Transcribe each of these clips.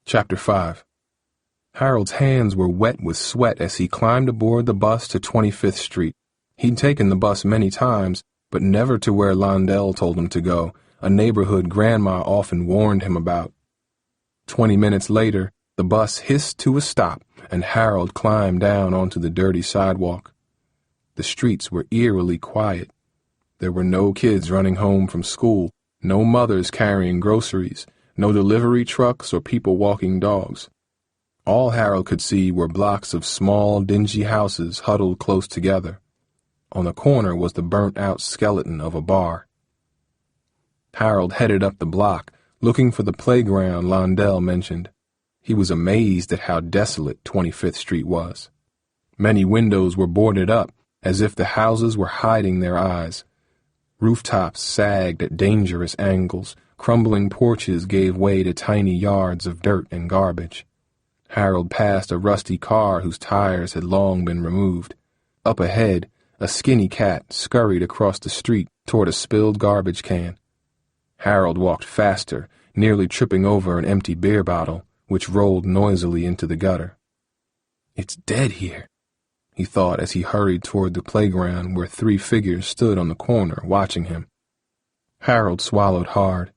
Chapter 5. Harold's hands were wet with sweat as he climbed aboard the bus to 25th Street. He'd taken the bus many times, but never to where Londell told him to go, a neighborhood Grandma often warned him about. 20 minutes later, the bus hissed to a stop, and Harold climbed down onto the dirty sidewalk. The streets were eerily quiet. There were no kids running home from school, no mothers carrying groceries, no delivery trucks or people walking dogs. All Harold could see were blocks of small, dingy houses huddled close together. On the corner was the burnt-out skeleton of a bar. Harold headed up the block, looking for the playground Londell mentioned. He was amazed at how desolate 25th Street was. Many windows were boarded up, as if the houses were hiding their eyes. Rooftops sagged at dangerous angles. Crumbling porches gave way to tiny yards of dirt and garbage. Harold passed a rusty car whose tires had long been removed. Up ahead, a skinny cat scurried across the street toward a spilled garbage can. Harold walked faster, nearly tripping over an empty beer bottle, which rolled noisily into the gutter. "It's dead here," he thought as he hurried toward the playground where 3 figures stood on the corner watching him. Harold swallowed hard.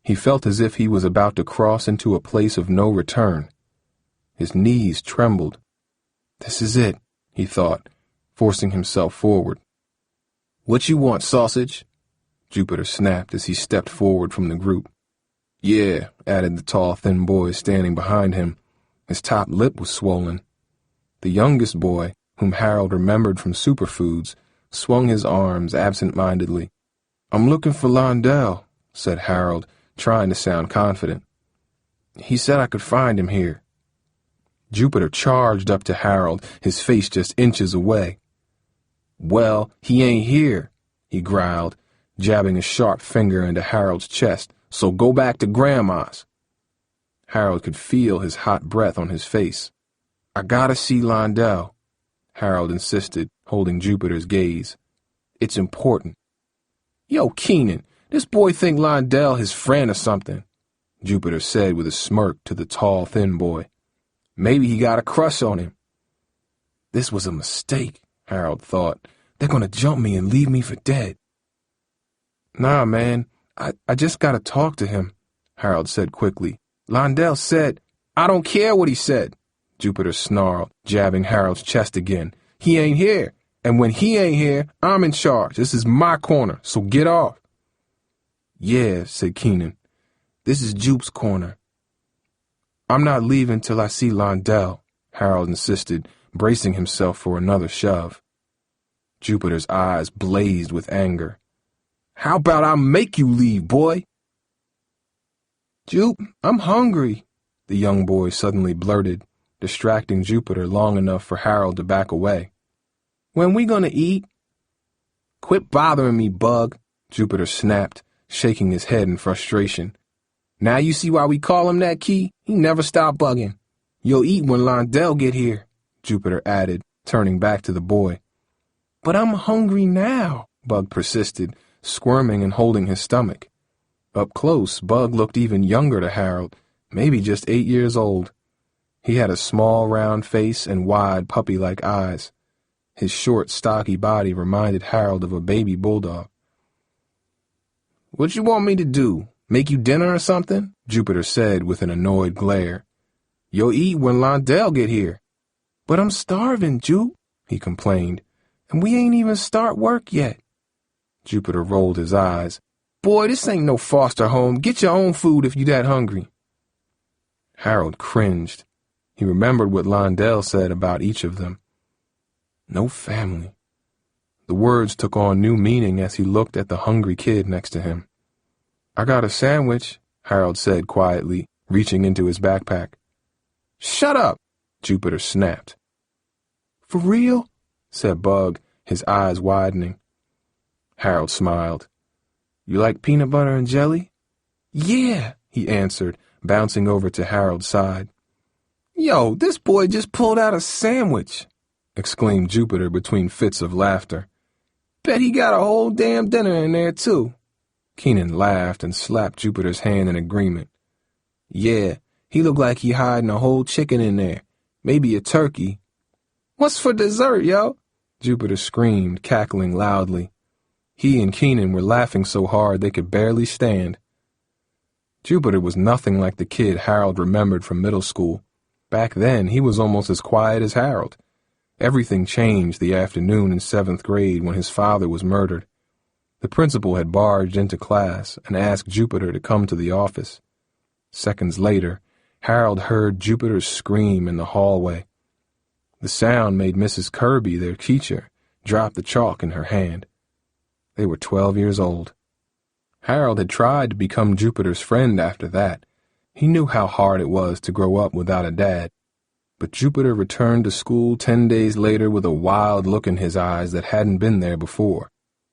He felt as if he was about to cross into a place of no return. His knees trembled. "This is it," he thought, forcing himself forward. "What you want, sausage?" Jupiter snapped as he stepped forward from the group. "Yeah," added the tall, thin boy standing behind him. His top lip was swollen. The youngest boy, whom Harold remembered from Superfoods, swung his arms absent-mindedly. "I'm looking for Londell," said Harold, trying to sound confident. "He said I could find him here." Jupiter charged up to Harold, his face just inches away. "Well, he ain't here," he growled, jabbing a sharp finger into Harold's chest, "so go back to Grandma's." Harold could feel his hot breath on his face. "I gotta see Londell," Harold insisted, holding Jupiter's gaze. "It's important." "Yo, Keenan, this boy think Londell his friend or something," Jupiter said with a smirk to the tall, thin boy. "Maybe he got a crush on him." This was a mistake, Harold thought. "They're gonna jump me and leave me for dead." "Nah, man, I just gotta talk to him," Harold said quickly. "Londell said—" "I don't care what he said," Jupiter snarled, jabbing Harold's chest again. "He ain't here, and when he ain't here, I'm in charge. This is my corner, so get off." "Yeah," said Keenan. "This is Jupe's corner." "I'm not leaving till I see Londell," Harold insisted, bracing himself for another shove. Jupiter's eyes blazed with anger. "How about I make you leave, boy?" "Jupe, I'm hungry," the young boy suddenly blurted, distracting Jupiter long enough for Harold to back away. "When we gonna eat?" "Quit bothering me, Bug," Jupiter snapped, shaking his head in frustration. "Now you see why we call him that, Key? He never stopped bugging. You'll eat when Londell get here," Jupiter added, turning back to the boy. "But I'm hungry now," Bug persisted, squirming and holding his stomach. Up close, Bug looked even younger to Harold, maybe just 8 years old. He had a small, round face and wide, puppy-like eyes. His short, stocky body reminded Harold of a baby bulldog. "What you want me to do? Make you dinner or something?" Jupiter said with an annoyed glare. "You'll eat when Londell get here." "But I'm starving, Jupe," he complained, "and we ain't even start work yet." Jupiter rolled his eyes. "Boy, this ain't no foster home. Get your own food if you that hungry." Harold cringed. He remembered what Londell said about each of them. No family. The words took on new meaning as he looked at the hungry kid next to him. "I got a sandwich," Harold said quietly, reaching into his backpack. "Shut up," Jupiter snapped. "For real?" said Bug, his eyes widening. Harold smiled. "You like peanut butter and jelly?" "Yeah," he answered, bouncing over to Harold's side. "Yo, this boy just pulled out a sandwich," exclaimed Jupiter between fits of laughter. "Bet he got a whole damn dinner in there, too." Keenan laughed and slapped Jupiter's hand in agreement. "Yeah, He looked like he hiding a whole chicken in there, maybe a turkey. What's for dessert, yo? Jupiter screamed, cackling loudly. He and Keenan were laughing so hard they could barely stand. Jupiter was nothing like the kid Harold remembered from middle school. Back then, he was almost as quiet as Harold. Everything changed the afternoon in 7th grade when his father was murdered. The principal had barged into class and asked Jupiter to come to the office. Seconds later, Harold heard Jupiter scream in the hallway. The sound made Mrs. Kirby, their teacher, drop the chalk in her hand. They were 12 years old. Harold had tried to become Jupiter's friend after that. He knew how hard it was to grow up without a dad. But Jupiter returned to school 10 days later with a wild look in his eyes that hadn't been there before.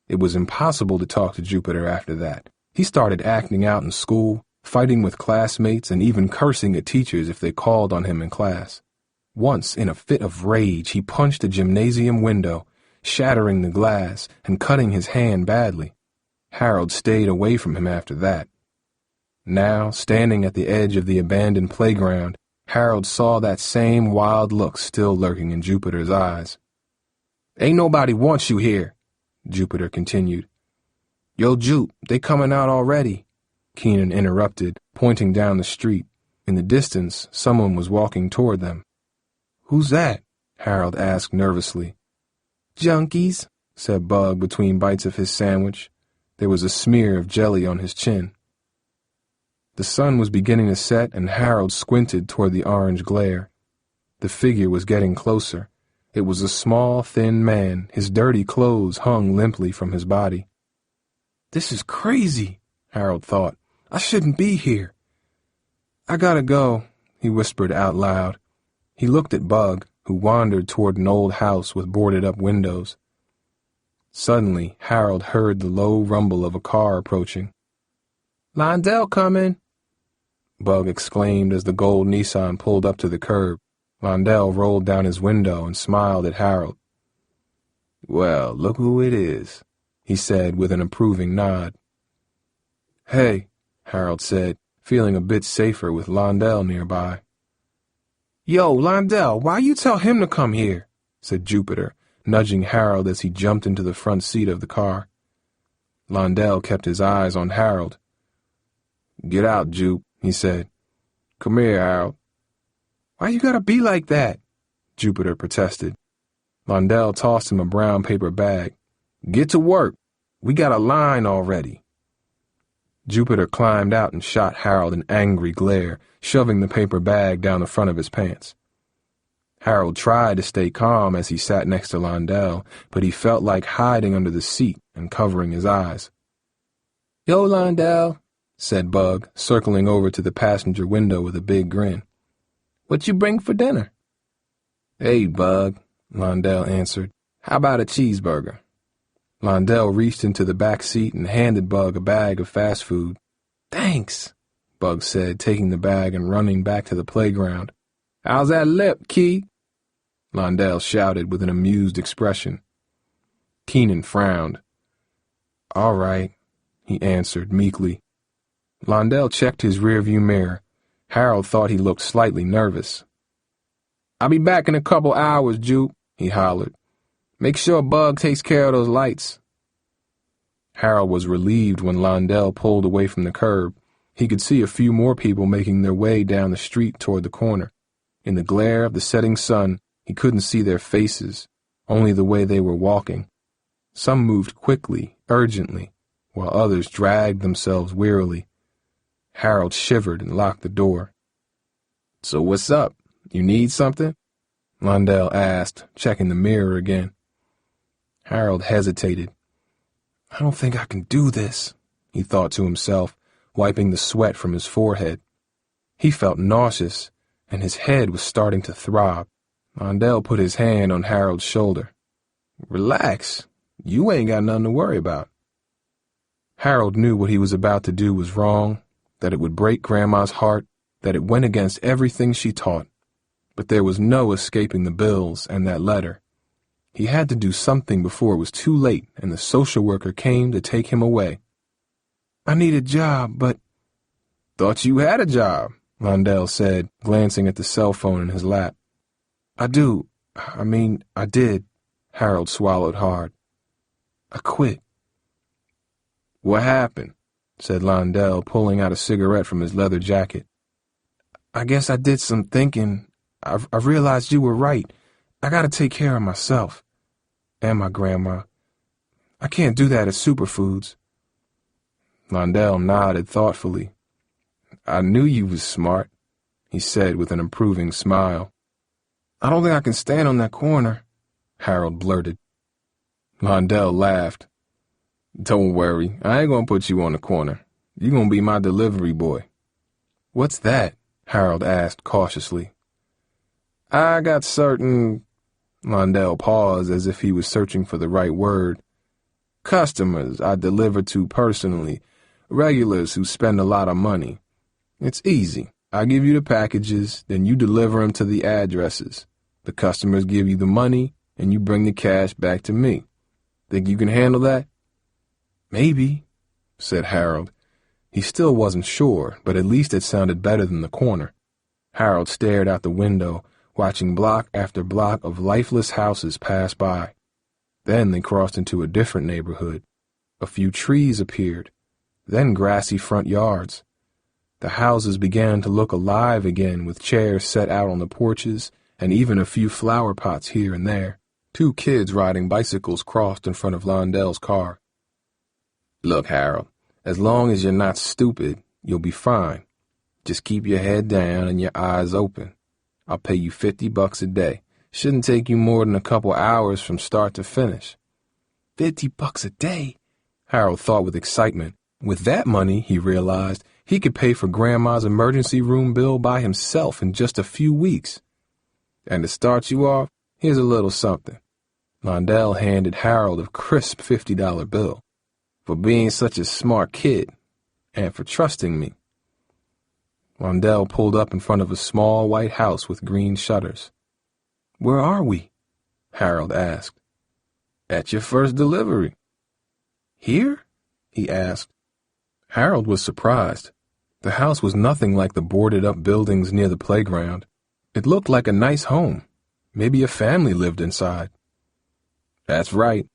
It was impossible to talk to Jupiter after that. He started acting out in school, fighting with classmates, and even cursing at teachers if they called on him in class. Once, in a fit of rage, he punched a gymnasium window, shattering the glass and cutting his hand badly. Harold stayed away from him after that. Now, standing at the edge of the abandoned playground, Harold saw that same wild look still lurking in Jupiter's eyes. "Ain't nobody wants you here," Jupiter continued. "Yo, Jupe, they coming out already," Keenan interrupted, pointing down the street. In the distance, someone was walking toward them. "Who's that?" Harold asked nervously. "Junkies," said Bug between bites of his sandwich. There was a smear of jelly on his chin. The sun was beginning to set, and Harold squinted toward the orange glare. The figure was getting closer. It was a small, thin man. His dirty clothes hung limply from his body. "This is crazy," Harold thought. "I shouldn't be here." "I gotta go," he whispered out loud. He looked at Bug, who wandered toward an old house with boarded-up windows. Suddenly, Harold heard the low rumble of a car approaching. "Londell coming," Bug exclaimed as the gold Nissan pulled up to the curb. Londell rolled down his window and smiled at Harold. "Well, look who it is," he said with an approving nod. "Hey," Harold said, feeling a bit safer with Londell nearby. "Yo, Londell, why you tell him to come here?" said Jupiter, nudging Harold as he jumped into the front seat of the car. Londell kept his eyes on Harold. "Get out, Jupe," he said. "Come here, Harold." "Why you gotta be like that?" Jupiter protested. Londell tossed him a brown paper bag. "Get to work. We got a line already." Jupiter climbed out and shot Harold an angry glare, shoving the paper bag down the front of his pants. Harold tried to stay calm as he sat next to Londell, but he felt like hiding under the seat and covering his eyes. "Yo, Londell," said Bug, circling over to the passenger window with a big grin. "What you bring for dinner?" "Hey, Bug," Londell answered. "How about a cheeseburger?" Londell reached into the back seat and handed Bug a bag of fast food. "Thanks," Bug said, taking the bag and running back to the playground. "How's that lip, Key?" Londell shouted with an amused expression. Keenan frowned. "All right," he answered meekly. Londell checked his rearview mirror. Harold thought he looked slightly nervous. "I'll be back in a couple hours, Jupe," he hollered. "Make sure Bug takes care of those lights." Harold was relieved when Londell pulled away from the curb. He could see a few more people making their way down the street toward the corner. In the glare of the setting sun, he couldn't see their faces, only the way they were walking. Some moved quickly, urgently, while others dragged themselves wearily. Harold shivered and locked the door. "So what's up? You need something?" Londell asked, checking the mirror again. Harold hesitated. "I don't think I can do this," he thought to himself, wiping the sweat from his forehead. He felt nauseous, and his head was starting to throb. Londell put his hand on Harold's shoulder. "Relax. You ain't got nothing to worry about." Harold knew what he was about to do was wrong, that it would break Grandma's heart, that it went against everything she taught. But there was no escaping the bills and that letter. He had to do something before it was too late and the social worker came to take him away. "I need a job, but—" "Thought you had a job," Londell said, glancing at the cell phone in his lap. I did. Harold swallowed hard. I quit. What happened? Said Londell, pulling out a cigarette from his leather jacket. I guess I did some thinking. I realized you were right. I gotta take care of myself. And my grandma. I can't do that at Superfoods. Londell nodded thoughtfully. I knew you was smart, he said with an approving smile. I don't think I can stand on that corner, Harold blurted. Londell laughed. Don't worry, I ain't gonna put you on the corner. You gonna be my delivery boy. What's that? Harold asked cautiously. I got certain... Londell paused as if he was searching for the right word. Customers I deliver to personally, regulars who spend a lot of money. It's easy. I give you the packages, then you deliver them to the addresses. The customers give you the money, and you bring the cash back to me. Think you can handle that? Maybe, said Harold. He still wasn't sure, but at least it sounded better than the corner. Harold stared out the window, watching block after block of lifeless houses pass by. Then they crossed into a different neighborhood. A few trees appeared, then grassy front yards. The houses began to look alive again with chairs set out on the porches and even a few flower pots here and there. 2 kids riding bicycles crossed in front of Londell's car. Look, Harold, as long as you're not stupid, you'll be fine. Just keep your head down and your eyes open. I'll pay you $50 a day. Shouldn't take you more than a couple hours from start to finish. $50 a day? Harold thought with excitement. With that money, he realized, he could pay for Grandma's emergency room bill by himself in just a few weeks. And to start you off, here's a little something. Londell handed Harold a crisp $50 bill. For being such a smart kid, and for trusting me. Londell pulled up in front of a small white house with green shutters. Where are we? Harold asked. At your first delivery. Here? He asked. Harold was surprised. The house was nothing like the boarded-up buildings near the playground. It looked like a nice home. Maybe a family lived inside. That's right.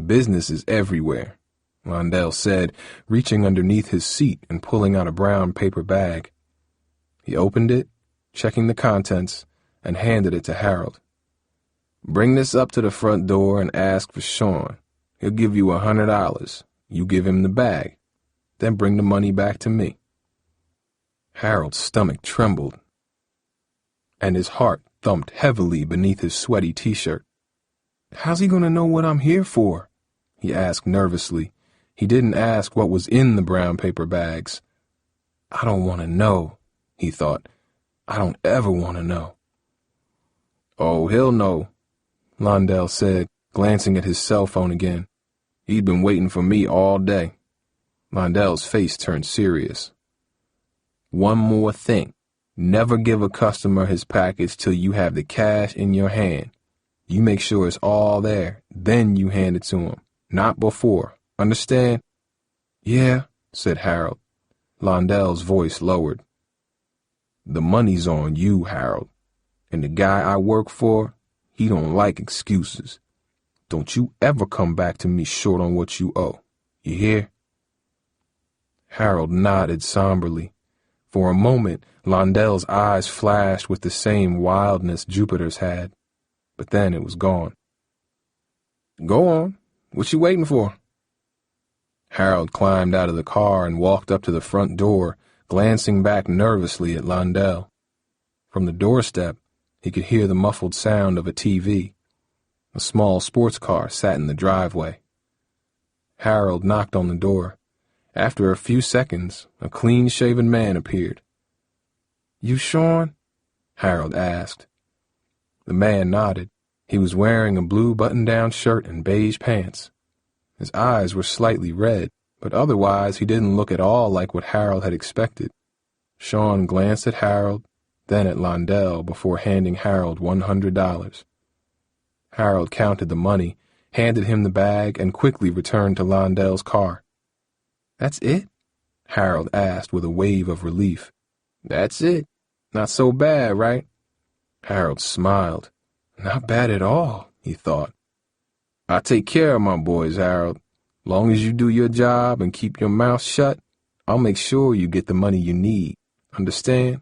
Business is everywhere, Londell said, reaching underneath his seat and pulling out a brown paper bag. He opened it, checking the contents, and handed it to Harold. Bring this up to the front door and ask for Sean. He'll give you $100. You give him the bag. Then bring the money back to me. Harold's stomach trembled, and his heart thumped heavily beneath his sweaty t-shirt. How's he going to know what I'm here for? He asked nervously. He didn't ask what was in the brown paper bags. I don't want to know, he thought. I don't ever want to know. Oh, he'll know, Londell said, glancing at his cell phone again. He'd been waiting for me all day. Londell's face turned serious. One more thing. Never give a customer his package till you have the cash in your hand. You make sure it's all there, then you hand it to him, not before. Understand? Yeah, said Harold. Londell's voice lowered. The money's on you, Harold. And the guy I work for, he don't like excuses. Don't you ever come back to me short on what you owe. You hear? Harold nodded somberly. For a moment, Londell's eyes flashed with the same wildness Jupiter's had. But then it was gone. Go on. What you waiting for? Harold climbed out of the car and walked up to the front door, glancing back nervously at Londell. From the doorstep, he could hear the muffled sound of a TV. A small sports car sat in the driveway. Harold knocked on the door. After a few seconds, a clean-shaven man appeared. You Sean? Harold asked. The man nodded. He was wearing a blue button-down shirt and beige pants. His eyes were slightly red, but otherwise he didn't look at all like what Harold had expected. Sean glanced at Harold, then at Londell before handing Harold $100. Harold counted the money, handed him the bag, and quickly returned to Londell's car. That's it? Harold asked with a wave of relief. That's it. Not so bad, right? Harold smiled. Not bad at all, he thought. I take care of my boys, Harold. Long as you do your job and keep your mouth shut, I'll make sure you get the money you need. Understand?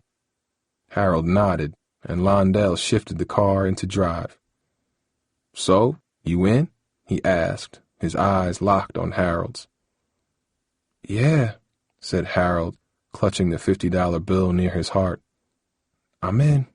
Harold nodded, and Londell shifted the car into drive. So, you in? He asked, his eyes locked on Harold's. Yeah, said Harold, clutching the $50 bill near his heart. I'm in.